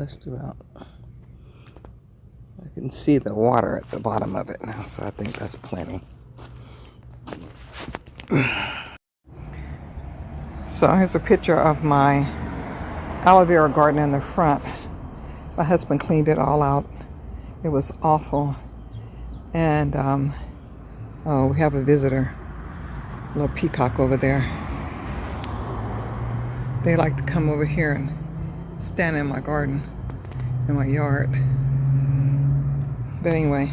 just about. I can see the water at the bottom of it now, so I think that's plenty. So here's a picture of my aloe vera garden in the front. My husband cleaned it all out. It was awful. And oh, we have a visitor, a little peacock over there. They like to come over here and stand in my garden, in my yard. But anyway,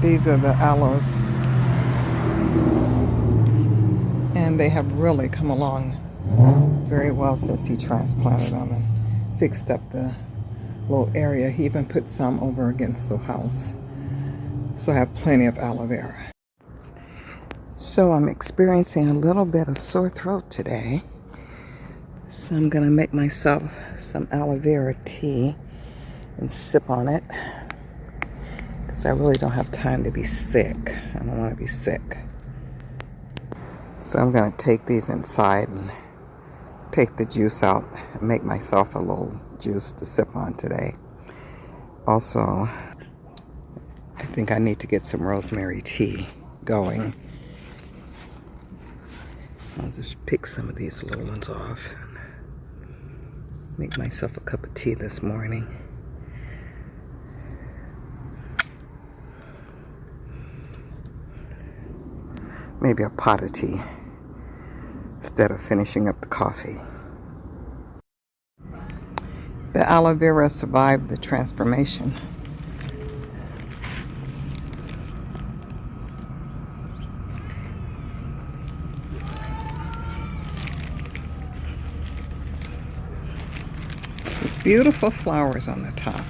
these are the aloes. And they have really come along very well since he transplanted them and fixed up the little area. He even put some over against the house. So I have plenty of aloe vera. So I'm experiencing a little bit of sore throat today. So I'm gonna make myself some aloe vera tea and sip on it. Because I really don't have time to be sick. I don't want to be sick. So I'm gonna take these inside and take the juice out and make myself a little juice to sip on today. Also, I think I need to get some rosemary tea going. I'll just pick some of these little ones off and make myself a cup of tea this morning. Maybe a pot of tea instead of finishing up the coffee. The aloe vera survived the transformation. Beautiful flowers on the top.